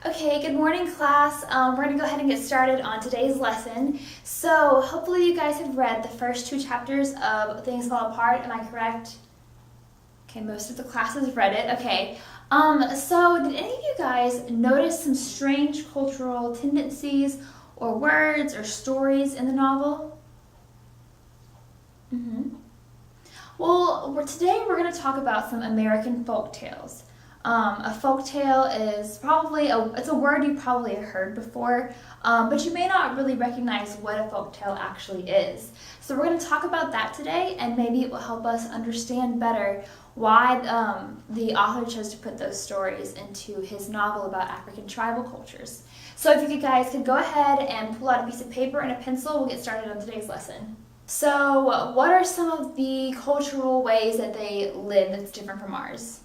Okay, good morning class. We're going to go ahead and get started on today's lesson. So hopefully you guys have read the first two chapters of Things Fall Apart, am I correct? Okay, most of the class has read it. Okay, so did any of you guys notice some strange cultural tendencies or words or stories in the novel? Well, today we're going to talk about some American folk tales. A folk tale is probably it's a word you probably have heard before, but you may not really recognize what a folk tale actually is. So we're going to talk about that today, and maybe it will help us understand better why the author chose to put those stories into his novel about African tribal cultures. So if you guys could go ahead and pull out a piece of paper and a pencil, we'll get started on today's lesson. So what are some of the cultural ways that they live that's different from ours?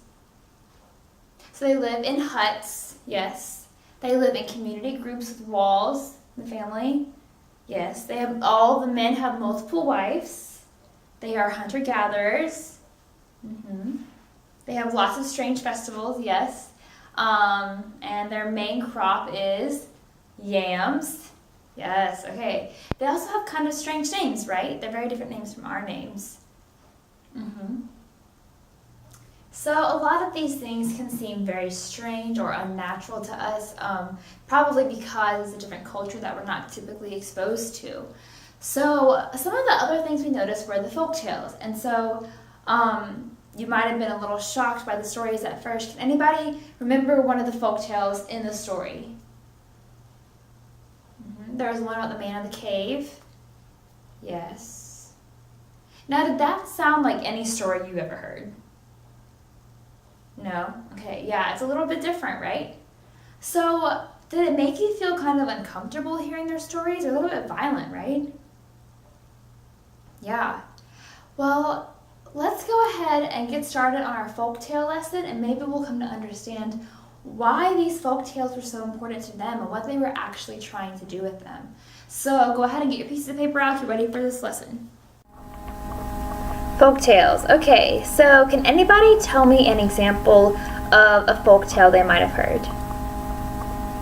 So they live in huts, yes. They live in community groups with walls, the family, yes. All the men have multiple wives. They are hunter-gatherers. They have lots of strange festivals, yes. And their main crop is yams. Yes, okay. They also have kind of strange names, right? They're very different names from our names. So a lot of these things can seem very strange or unnatural to us, probably because it's a different culture that we're not typically exposed to. So some of the other things we noticed were the folk tales. And so you might have been a little shocked by the stories at first. Can anybody remember one of the folk tales in the story? There was one about the man in the cave. Yes. Now, did that sound like any story you ever heard? No? Okay, yeah, it's a little bit different, right? So, did it make you feel kind of uncomfortable hearing their stories? They're a little bit violent, right? Yeah. Well, let's go ahead and get started on our folktale lesson, and maybe we'll come to understand why these folk tales were so important to them and what they were actually trying to do with them. So, go ahead and get your pieces of paper out if you're ready for this lesson. Folk tales. Okay, so can anybody tell me an example of a folk tale they might have heard?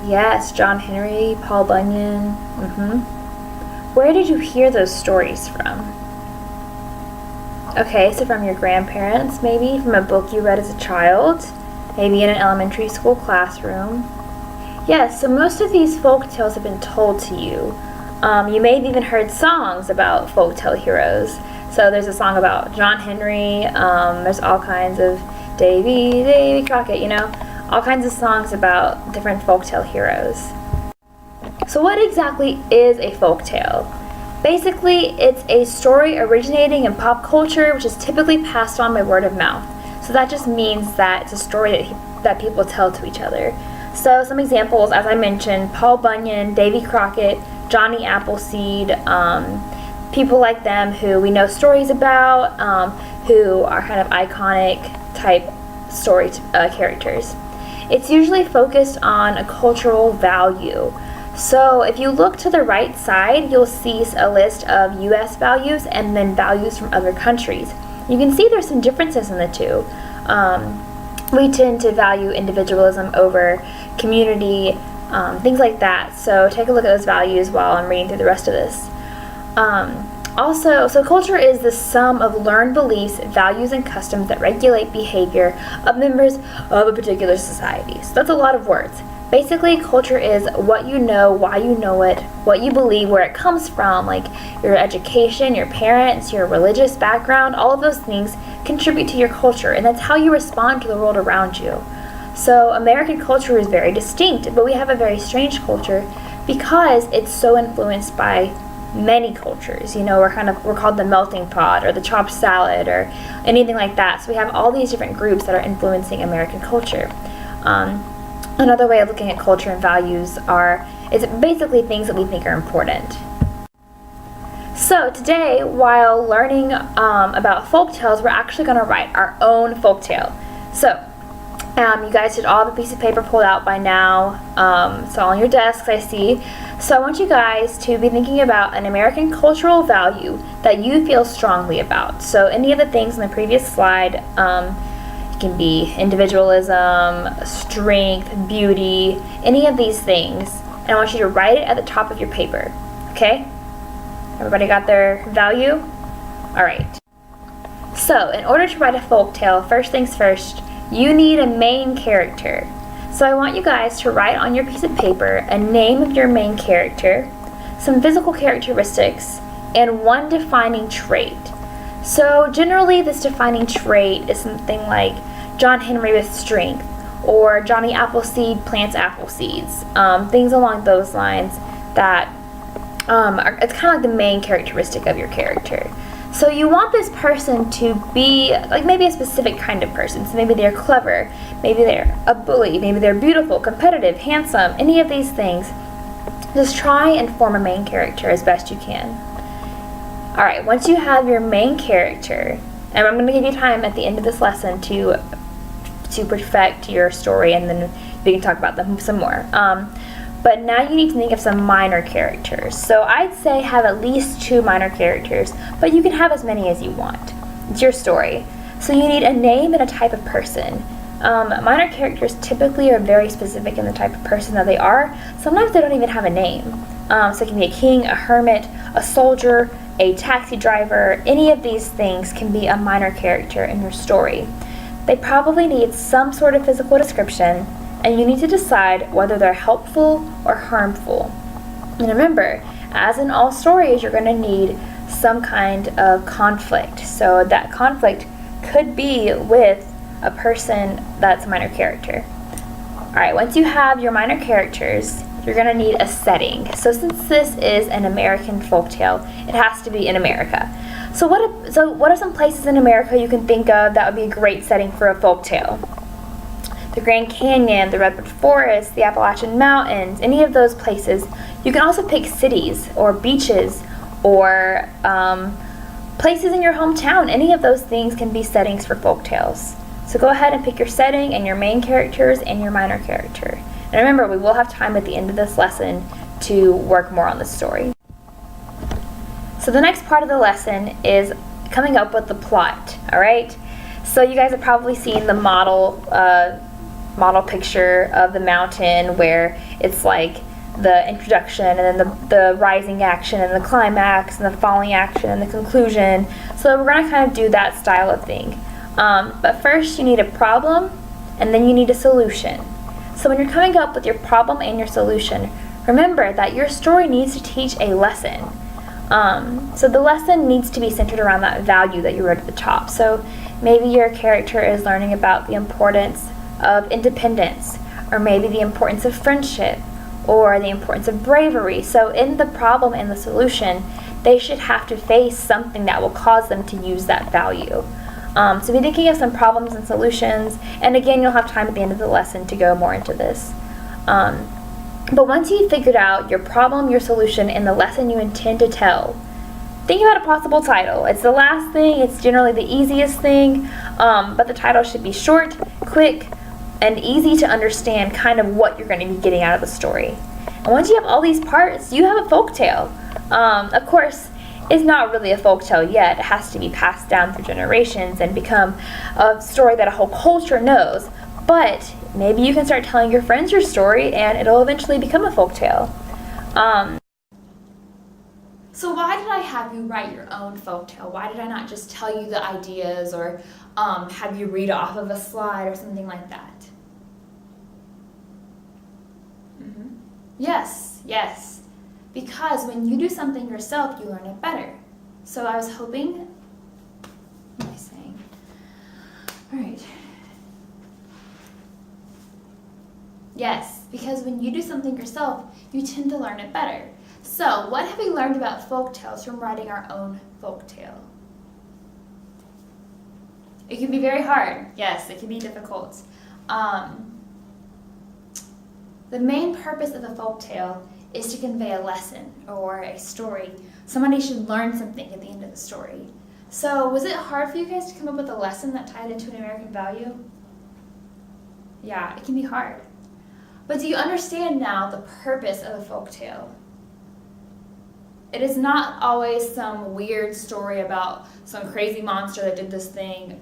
Yes, John Henry, Paul Bunyan. Where did you hear those stories from? Okay, so from your grandparents, maybe from a book you read as a child, maybe in an elementary school classroom. Yes, so most of these folk tales have been told to you. You may have even heard songs about folk tale heroes. So there's a song about John Henry, there's all kinds of Davy Crockett, all kinds of songs about different folktale heroes. So what exactly is a folktale? Basically, it's a story originating in pop culture, which is typically passed on by word of mouth. So that just means that it's a story that people tell to each other. So some examples, as I mentioned, Paul Bunyan, Davy Crockett, Johnny Appleseed, people like them who we know stories about, who are kind of iconic type story characters. It's usually focused on a cultural value. So if you look to the right side, you'll see a list of US values and then values from other countries. You can see there's some differences in the two. We tend to value individualism over community, things like that. So take a look at those values while I'm reading through the rest of this. So culture is the sum of learned beliefs, values, and customs that regulate behavior of members of a particular society. So that's a lot of words. Basically, culture is what you know, why you know it, what you believe, where it comes from, like your education, your parents, your religious background, all of those things contribute to your culture, and that's how you respond to the world around you. So American culture is very distinct, but we have a very strange culture because it's so influenced by many cultures. We're called the melting pot or the chopped salad or anything like that. So we have all these different groups that are influencing American culture. Another way of looking at culture and values is basically things that we think are important. So today, while learning about folk tales, we're actually going to write our own folk tale. So you guys should all have a piece of paper pulled out by now. It's all on your desks, I see. So I want you guys to be thinking about an American cultural value that you feel strongly about. So any of the things in the previous slide, you can be individualism, strength, beauty, any of these things. And I want you to write it at the top of your paper, okay? Everybody got their value? All right. So, in order to write a folktale, first things first, you need a main character. So I want you guys to write on your piece of paper a name of your main character, some physical characteristics, and one defining trait. So generally this defining trait is something like John Henry with strength, or Johnny Appleseed plants apple seeds, things along those lines that it's kind of like the main characteristic of your character. So you want this person to be like maybe a specific kind of person. So maybe they're clever, maybe they're a bully, maybe they're beautiful, competitive, handsome, any of these things. Just try and form a main character as best you can. Alright, once you have your main character, and I'm going to give you time at the end of this lesson to perfect your story, and then we can talk about them some more. But now you need to think of some minor characters. So I'd say have at least 2 minor characters, but you can have as many as you want. It's your story. So you need a name and a type of person. Minor characters typically are very specific in the type of person that they are. Sometimes they don't even have a name. So it can be a king, a hermit, a soldier, a taxi driver. Any of these things can be a minor character in your story. They probably need some sort of physical description, and you need to decide whether they're helpful or harmful. And remember, as in all stories, you're going to need some kind of conflict. So that conflict could be with a person that's a minor character. Alright, once you have your minor characters, you're going to need a setting. So since this is an American folktale, it has to be in America. So what are some places in America you can think of that would be a great setting for a folktale? The Grand Canyon, the Redwood Forest, the Appalachian Mountains, any of those places. You can also pick cities or beaches or places in your hometown. Any of those things can be settings for folktales. So go ahead and pick your setting and your main characters and your minor character. And remember, we will have time at the end of this lesson to work more on the story. So the next part of the lesson is coming up with the plot, all right? So you guys have probably seen the model picture of the mountain where it's like the introduction and then the rising action and the climax and the falling action and the conclusion. So we're going to kind of do that style of thing. But first you need a problem and then you need a solution. So when you're coming up with your problem and your solution, remember that your story needs to teach a lesson. So the lesson needs to be centered around that value that you wrote at the top. So maybe your character is learning about the importance of independence, or maybe the importance of friendship, or the importance of bravery. So in the problem and the solution, they should have to face something that will cause them to use that value. So be thinking of some problems and solutions, and again, you'll have time at the end of the lesson to go more into this. But once you've figured out your problem, your solution, and the lesson you intend to tell, think about a possible title. It's the last thing, it's generally the easiest thing, but the title should be short, quick, and easy to understand kind of what you're going to be getting out of the story. And once you have all these parts, you have a folktale. Of course, it's not really a folktale yet. It has to be passed down through generations and become a story that a whole culture knows. But maybe you can start telling your friends your story and it'll eventually become a folktale. So why did I have you write your own folktale? Why did I not just tell you the ideas or have you read off of a slide or something like that? Yes. Because when you do something yourself, you learn it better. So I was hoping, what am I saying? All right. Yes, because when you do something yourself, you tend to learn it better. So what have we learned about folktales from writing our own folktale? It can be very hard. Yes, it can be difficult. The main purpose of a folktale is to convey a lesson or a story. Somebody should learn something at the end of the story. So was it hard for you guys to come up with a lesson that tied into an American value? Yeah, it can be hard. But do you understand now the purpose of a folktale? It is not always some weird story about some crazy monster that did this thing.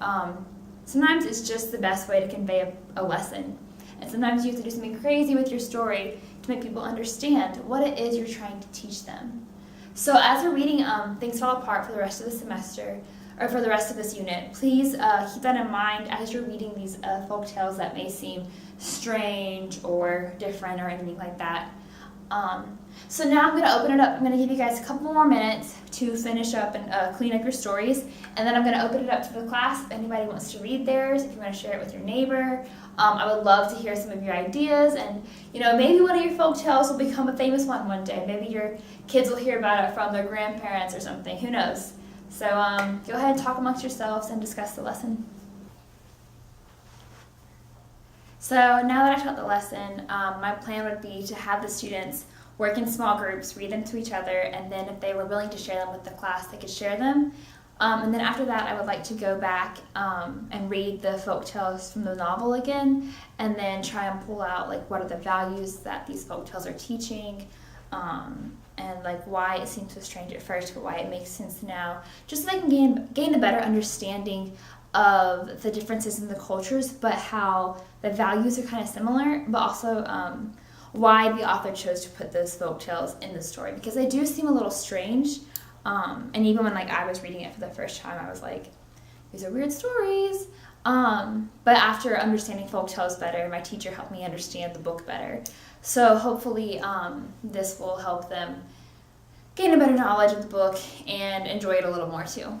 Sometimes it's just the best way to convey a lesson. And sometimes you have to do something crazy with your story to make people understand what it is you're trying to teach them. So as we're reading Things Fall Apart for the rest of the semester, or for the rest of this unit, please keep that in mind as you're reading these folk tales that may seem strange or different or anything like that. So now I'm going to open it up. I'm going to give you guys a couple more minutes to finish up and clean up your stories, and then I'm going to open it up to the class if anybody wants to read theirs, if you want to share it with your neighbor. I would love to hear some of your ideas, and maybe one of your folk tales will become a famous one day. Maybe your kids will hear about it from their grandparents or something. Who knows? So go ahead and talk amongst yourselves and discuss the lesson. So now that I taught the lesson, my plan would be to have the students work in small groups, read them to each other, and then if they were willing to share them with the class, they could share them. And then after that, I would like to go back and read the folk tales from the novel again, and then try and pull out what are the values that these folk tales are teaching, and why it seems so strange at first, but why it makes sense now, just so they can gain a better understanding of the differences in the cultures, but how the values are kind of similar, but also why the author chose to put those folk tales in the story, because they do seem a little strange. And even when I was reading it for the first time, I was like, these are weird stories. But after understanding folk tales better, my teacher helped me understand the book better. So hopefully this will help them gain a better knowledge of the book and enjoy it a little more too.